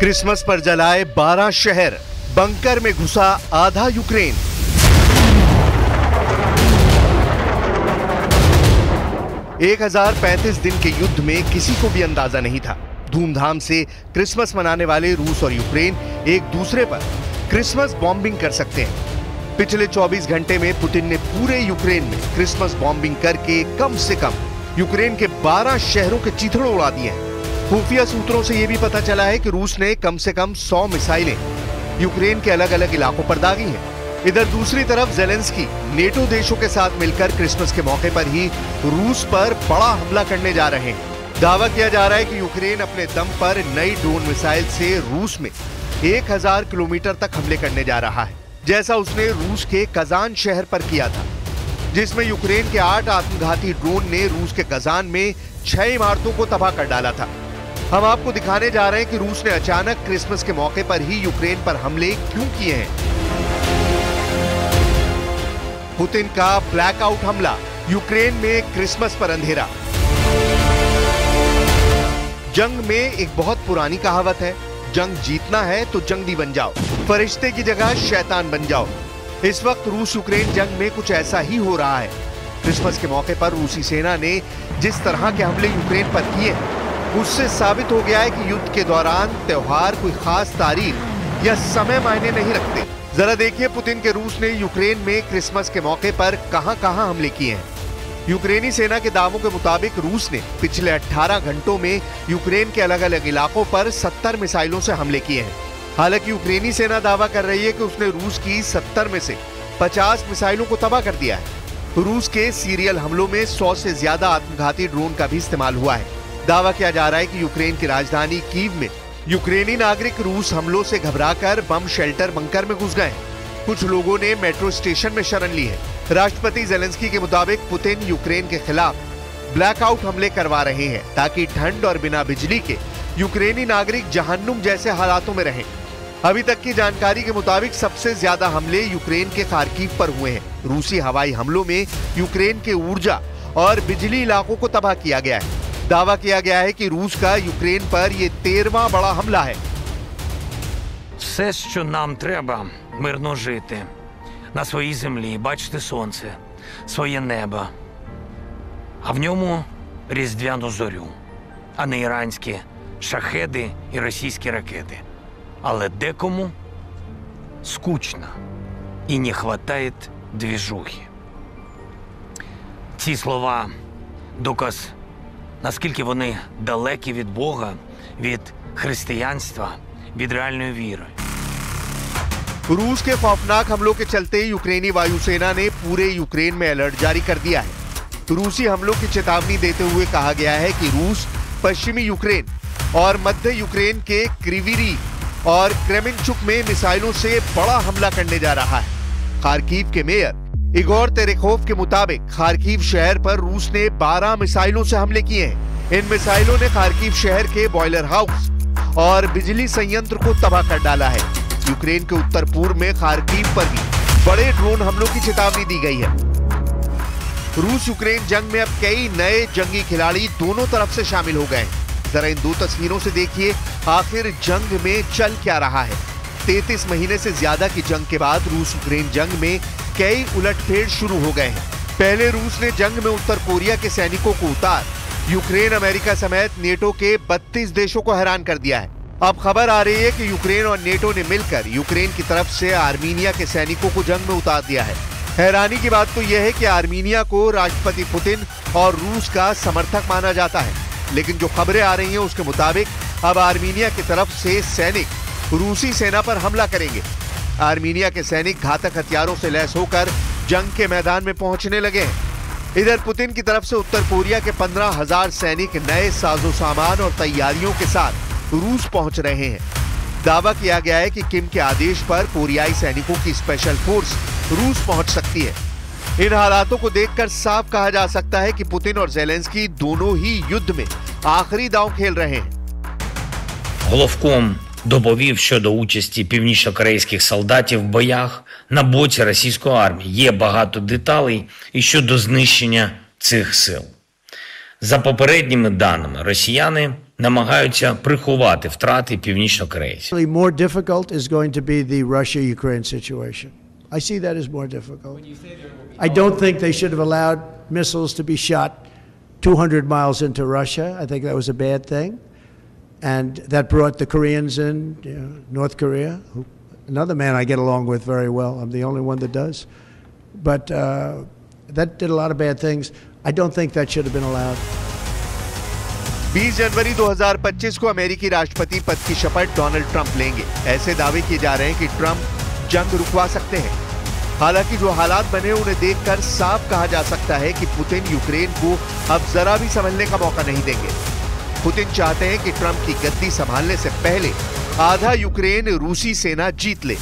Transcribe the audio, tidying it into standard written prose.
Christmas पर जलाए 12 शहर, बंकर में घुसा आधा यूक्रेन। एक 1035 दिन के युद्ध में किसी को भी अंदाजा नहीं था। धूमधाम से क्रिसमस मनाने वाले रूस और यूक्रेन एक दूसरे पर क्रिसमस बॉम्बिंग कर सकते हैं। पिछले 24 घंटे में पुतिन ने पूरे यूक्रेन में क्रिसमस बॉम्बिंग करके कम से कम यूक्रेन के 12 शहरों के चीथड़ों उड़ा दिए हैं। खुफिया सूत्रों से यह भी पता चला है कि रूस ने कम से कम 100 मिसाइलें यूक्रेन के अलग अलग इलाकों पर दागी हैं। इधर दूसरी तरफ ज़ेलेंस्की नेटो देशों के साथ मिलकर क्रिसमस के मौके पर ही रूस पर बड़ा हमला करने जा रहे हैं। दावा किया जा रहा है कि यूक्रेन अपने दम पर नई ड्रोन मिसाइल से रूस में 1000 किलोमीटर तक हमले करने जा रहा है, जैसा उसने रूस के कजान शहर पर किया था, जिसमें यूक्रेन के 8 आत्मघाती ड्रोन ने रूस के कजान में 6 इमारतों को तबाह कर डाला था। हम आपको दिखाने जा रहे हैं कि रूस ने अचानक क्रिसमस के मौके पर ही यूक्रेन पर हमले क्यों किए हैं। पुतिन का ब्लैकआउट हमला, यूक्रेन में क्रिसमस पर अंधेरा। जंग में एक बहुत पुरानी कहावत है, जंग जीतना है तो जंगली बन जाओ, फरिश्ते की जगह शैतान बन जाओ। इस वक्त रूस यूक्रेन जंग में कुछ ऐसा ही हो रहा है। क्रिसमस के मौके पर रूसी सेना ने जिस तरह के हमले यूक्रेन पर किए, उससे साबित हो गया है कि युद्ध के दौरान त्योहार कोई खास तारीख या समय मायने नहीं रखते। जरा देखिए पुतिन के रूस ने यूक्रेन में क्रिसमस के मौके पर कहां-कहां हमले किए हैं। यूक्रेनी सेना के दावों के मुताबिक रूस ने पिछले 18 घंटों में यूक्रेन के अलग अलग इलाकों पर 70 मिसाइलों से हमले किए हैं। हालांकि यूक्रेनी सेना दावा कर रही है कि उसने रूस की 70 में से 50 मिसाइलों को तबाह कर दिया है। रूस के सीरियल हमलों में 100 से ज्यादा आत्मघाती ड्रोन का भी इस्तेमाल हुआ है। दावा किया जा रहा है कि यूक्रेन की राजधानी कीव में यूक्रेनी नागरिक रूस हमलों से घबराकर बम शेल्टर बंकर में घुस गए हैं। कुछ लोगों ने मेट्रो स्टेशन में शरण ली है। राष्ट्रपति ज़ेलेंस्की के मुताबिक पुतिन यूक्रेन के खिलाफ ब्लैकआउट हमले करवा रहे हैं ताकि ठंड और बिना बिजली के यूक्रेनी नागरिक जहन्नुम जैसे हालातों में रहें। अभी तक की जानकारी के मुताबिक सबसे ज्यादा हमले यूक्रेन के खार्किव पर हुए हैं। रूसी हवाई हमलों में यूक्रेन के ऊर्जा और बिजली इलाकों को तबाह किया गया है। दावा किया गया है कि रूस का यूक्रेन पर यह 13वां बड़ा हमला है। Все, що нам треба, мирно жити на своїй землі, бачити сонце, своє небо, а в ньому різдвяну зорю, а не іранські шахеди і російські ракети. Але декому скучно і не хватає двіжухи. Ці слова – доказ, наскільки вони далекі від Бога, від християнства, від реальної віри. रूस के खौफनाक हमलों के चलते यूक्रेनी वायुसेना ने पूरे यूक्रेन में अलर्ट जारी कर दिया है। रूसी हमलों की चेतावनी देते हुए कहा गया है कि रूस पश्चिमी यूक्रेन और मध्य यूक्रेन के क्रिविरी और क्रेमेंचुक में मिसाइलों से बड़ा हमला करने जा रहा है। खार्किव के मेयर इगोर तेरेखोव के मुताबिक खार्किव शहर पर रूस ने 12 मिसाइलों से हमले किए हैं। इन मिसाइलों ने खार्किव शहर के बॉयलर हाउस और बिजली संयंत्र को तबाह कर डाला है। यूक्रेन के उत्तर पूर्व में खार्किव पर भी बड़े ड्रोन हमलों की चेतावनी दी गई है। रूस यूक्रेन जंग में अब कई नए जंगी खिलाड़ी दोनों तरफ से शामिल हो गए हैं। जरा इन दो तस्वीरों से देखिए आखिर जंग में चल क्या रहा है। 33 महीने से ज्यादा की जंग के बाद रूस यूक्रेन जंग में कई उलटफेर शुरू हो गए हैं। पहले रूस ने जंग में उत्तर कोरिया के सैनिकों को उतार यूक्रेन अमेरिका समेत नेटो के 32 देशों को हैरान कर दिया है। अब खबर आ रही है कि यूक्रेन और नेटो ने मिलकर यूक्रेन की तरफ से आर्मीनिया के सैनिकों को जंग में उतार दिया है। हैरानी की बात तो यह है कि आर्मीनिया को राष्ट्रपति पुतिन और रूस का समर्थक माना जाता है, लेकिन जो खबरें आ रही हैं उसके मुताबिक अब आर्मीनिया की तरफ से सैनिक रूसी सेना पर हमला करेंगे। आर्मीनिया के सैनिक घातक हथियारों से लैस होकर जंग के मैदान में पहुंचने लगे हैं। इधर पुतिन की तरफ से उत्तर कोरिया के 15,000 सैनिक नए साजो सामान और तैयारियों के साथ रूस पहुंच रहे हैं। दावा किया गया है कि किम के आदेश पर कोरियाई सैनिकों की स्पेशल फोर्स रूस पहुंच सकती है। इन हालातों को देखकर साफ कहा जा सकता है कि पुतिन और ज़ेलेंस्की दोनों ही युद्ध में आखिरी दांव खेल रहे हैं। Головком доповів щодо участі північнокорейських солдатів в боях на боці російської армії. Є багато деталей і щодо знищення цих сил. За попередніми даними, росіяни намагаються приховати втрати північнокорейців. More difficult is going to be the Russia-Ukraine situation. I see that as more difficult. I don't think they should have allowed missiles to be shot 200 miles into Russia. I think that was a bad thing. And that brought the Koreans in, North Korea, another man I get along with very well. I'm the only one that does. But that did a lot of bad things. I don't think that should have been allowed. 20 जनवरी 2025 को अमेरिकी राष्ट्रपति पद की शपथ Donald Trump लेंगे। ऐसे दावे किए जा रहे हैं कि ट्रंप जंग रुकवा सकते हैं। हालांकि जो हालात बने उन्हें देखकर साफ कहा जा सकता है कि पुतिन यूक्रेन को अब जरा भी संभलने का मौका नहीं देंगे। पुतिन चाहते हैं कि ट्रंप की गद्दी संभालने से पहले आधा यूक्रेन रूसी सेना जीत ले।